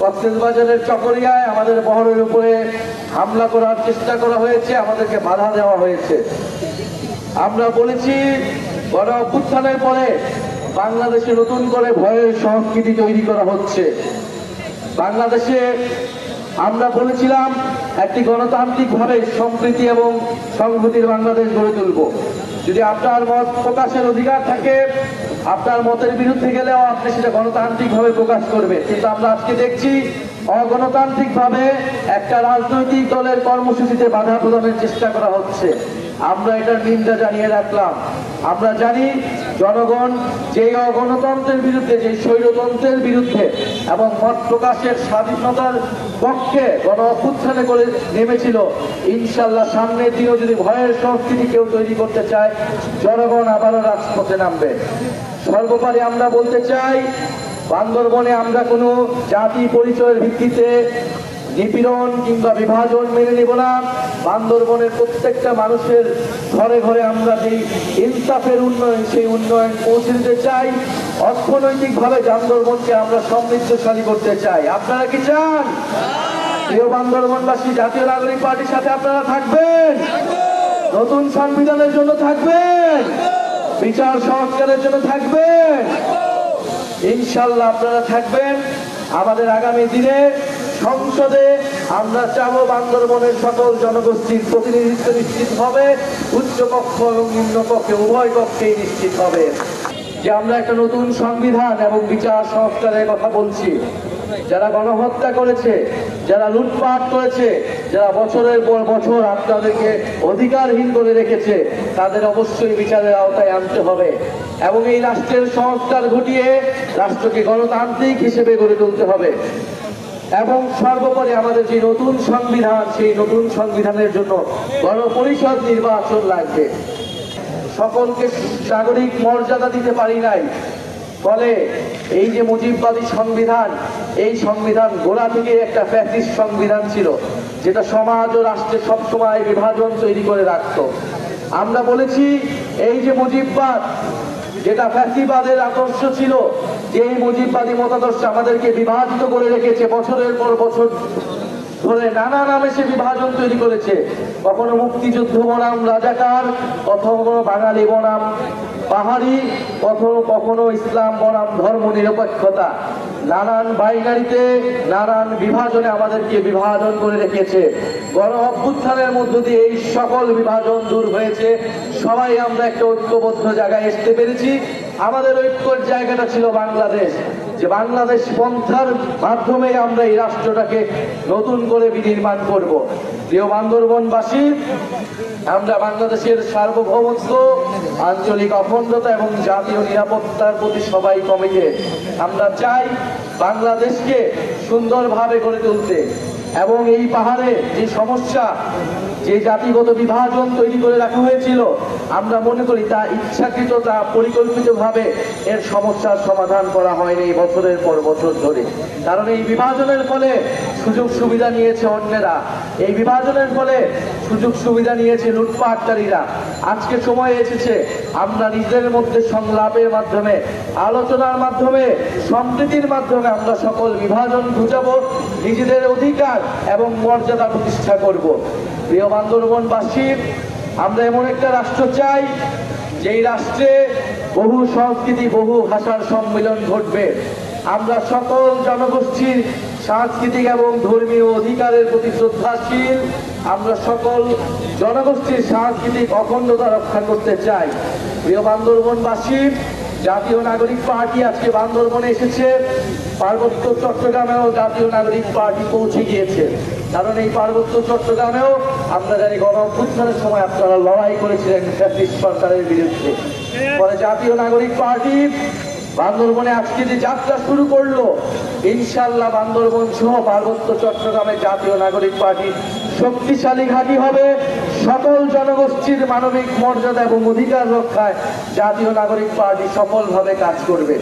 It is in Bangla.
কক্সবাজারের চকরিয়ায় আমাদের বহরের উপরে হামলা করার চেষ্টা করা হয়েছে, আমাদেরকে বাধা দেওয়া হয়েছে। আমরা বলেছি গণ অভ্যুত্থানের পরে বাংলাদেশে নতুন করে ভয়ের সংস্কৃতি তৈরি করা হচ্ছে। বাংলাদেশে আমরা বলেছিলাম একটি গণতান্ত্রিকভাবে সম্প্রীতি এবং সংহতির বাংলাদেশ গড়ে তুলব। যদি আপনার মত প্রকাশের অধিকার থাকে, আপনার মতের বিরুদ্ধে গেলেও আপনি সেটা গণতান্ত্রিকভাবে প্রকাশ করবেন। কিন্তু আমরা আজকে দেখছি অগণতান্ত্রিকভাবে একটা রাজনৈতিক দলের কর্মসূচিতে বাধা প্রদানের চেষ্টা করা হচ্ছে। আমরা এটার নিন্দা জানিয়ে রাখলাম। আমরা জানি জনগণ যেই অগণতন্ত্রের বিরুদ্ধে, যেই স্বৈরতন্ত্রের বিরুদ্ধে এবং মত প্রকাশের স্বাধীনতার পক্ষে গণ অভ্যুত্থানে করে নেমেছিল, ইনশাল্লাহ সামনের দিনেও যদি ভয়ের সংস্কৃতি কেউ তৈরি করতে চায়, জনগণ আবারও রাজপথে নামবে। সর্বোপরি আমরা বলতে চাই, বান্দরবনে আমরা কোনো জাতি পরিচয়ের ভিত্তিতে নিপীড়ন কিংবা বিভাজন মেনে নেব না। বান্দরবনের প্রত্যেকটা মানুষের ঘরে ঘরে আমরা যেই ইনসাফের উন্নয়ন, সেই উন্নয়ন পৌঁছে দিতে চাই। অর্থনৈতিকভাবে বান্দরবনকে আমরা সমৃদ্ধশালী করতে চাই। আপনারা কি চান? প্রিয় বান্দরবনবাসী, জাতীয় নাগরিক পার্টির সাথে আপনারা থাকবেন? নতুন সংবিধানের জন্য থাকবেন? বিচার সংস্কারের জন্য থাকবেন? ইনশাল্লাহ আপনারা থাকবেন। আমাদের আগামী দিনে সংসদে আমরা চাবো বান্দরবনের সকল জনগোষ্ঠীর প্রতিনিধিত্ব নিশ্চিত হবে, উচ্চ কক্ষ এবং নিম্ন কক্ষে উভয় কক্ষেই নিশ্চিত হবে। যে আমরা একটা নতুন সংবিধান এবং বিচার সংস্কারের কথা বলছি। যারা গণহত্যা করেছে, যারা লুটপাট করেছে, যারা বছরের পর বছর আপনাদেরকে অধিকারহীন করে রেখেছে, তাদের অবশ্যই বিচারের আওতায় আনতে হবে এবং এই রাষ্ট্রের সংস্কার ঘটিয়ে রাষ্ট্রকে গণতান্ত্রিক হিসেবে গড়ে তুলতে হবে। এবং সর্বোপরি আমাদের যে নতুন সংবিধান, সেই নতুন সংবিধানের জন্য গণপরিষদ নির্বাচন লাগবে। সকলকে নাগরিক মর্যাদা দিতে পারি নাই ফলে এই যে মুজিববাদী সংবিধান, এই সংবিধান গোড়া থেকে একটা ফ্যাসিস্ট সংবিধান ছিল, যেটা সমাজ ও রাষ্ট্রে সবসময় বিভাজন তৈরি করে রাখত। আমরা বলেছি এই যে মুজিববাদ, যেটা ফ্যাসিবাদের আদর্শ ছিল, যে এই মুজিববাদী মতাদর্শ আমাদেরকে বিভাজিত করে রেখেছে, বছরের পর বছর ধরে নানা নামে সে বিভাজন তৈরি করেছে। কখনো মুক্তিযুদ্ধ বনাম রাজাকার, কখনো বাঙালি বনাম পাহাড়ি, কখনো কখনো ইসলাম বনাম ধর্ম নিরপেক্ষতা, নানান বাইনারিতে নানান বিভাজনে আমাদেরকে বিভাজন করে রেখেছে। গণ অভ্যুত্থানের মধ্য দিয়ে এই সকল বিভাজন দূর হয়েছে। সবাই আমরা একটা ঐক্যবদ্ধ জায়গায় আসতে পেরেছি। আমাদের ঐক্যের জায়গাটা ছিল বাংলাদেশ, যে বাংলাদেশ পন্থার মাধ্যমে আমরা এই রাষ্ট্রটাকে নতুন করে বিনির্মাণ করব। প্রিয় বান্দরবনবাসী, আমরা বাংলাদেশের সার্বভৌমত্ব, আঞ্চলিক অখণ্ডতা এবং জাতীয় নিরাপত্তার প্রতি সবাই কমিটেড। আমরা চাই বাংলাদেশকে সুন্দরভাবে গড়ে তুলতে এবং এই পাহাড়ে যে সমস্যা, যে জাতিগত বিভাজন তৈরি করে রাখা হয়েছিল, আমরা মনে করি তা ইচ্ছাকৃত, তা পরিকল্পিতভাবে এর সমস্যার সমাধান করা হয়নি বছরের পর বছর ধরে। কারণ এই বিভাজনের ফলে সুযোগ সুবিধা নিয়েছে অন্যেরা, এই বিভাজনের ফলে সুযোগ সুবিধা নিয়েছে লুটপাটকারীরা। আজকে সময় এসেছে আমরা নিজেদের মধ্যে সংলাপের মাধ্যমে, আলোচনার মাধ্যমে, সম্প্রীতির মাধ্যমে আমরা সকল বিভাজন ঘুচাবো, নিজেদের অধিকার এবং মর্যাদা প্রতিষ্ঠা করব। প্রিয় বান্দরবনবাসী, আমরা এমন একটা রাষ্ট্র চাই যেই রাষ্ট্রে বহু সংস্কৃতি, বহু ভাষার সম্মিলন ঘটবে। আমরা সকল জনগোষ্ঠীর সাংস্কৃতিক এবং ধর্মীয় অধিকারের প্রতি শ্রদ্ধাশীল। আমরা সকল জনগোষ্ঠীর সাংস্কৃতিক অখণ্ডতা রক্ষা করতে চাই। প্রিয় বান্দরবনবাসী, জাতীয় নাগরিক পার্টি আজকে বান্দরবনে এসেছে। পার্বত্য চট্টগ্রামেও জাতীয় নাগরিক পার্টি পৌঁছে গিয়েছে। কারণ এই পার্বত্য চট্টগ্রামেও আমরা জানি গণ অভ্যুত্থানের সময় আপনারা লড়াই করেছিলেন ফ্যাসিস্ট সরকারের বিরুদ্ধে। ফলে জাতীয় নাগরিক পার্টি বান্দরবনে আজকে যে যাত্রা শুরু করলো, ইনশাল্লাহ বান্দরবন সহ পার্বত্য চট্টগ্রামে জাতীয় নাগরিক পার্টি শক্তিশালী ঘাঁটি হবে। সকল জনগোষ্ঠীর মানবিক মর্যাদা এবং অধিকার রক্ষায় জাতীয় নাগরিক পার্টি সফলভাবে কাজ করবে।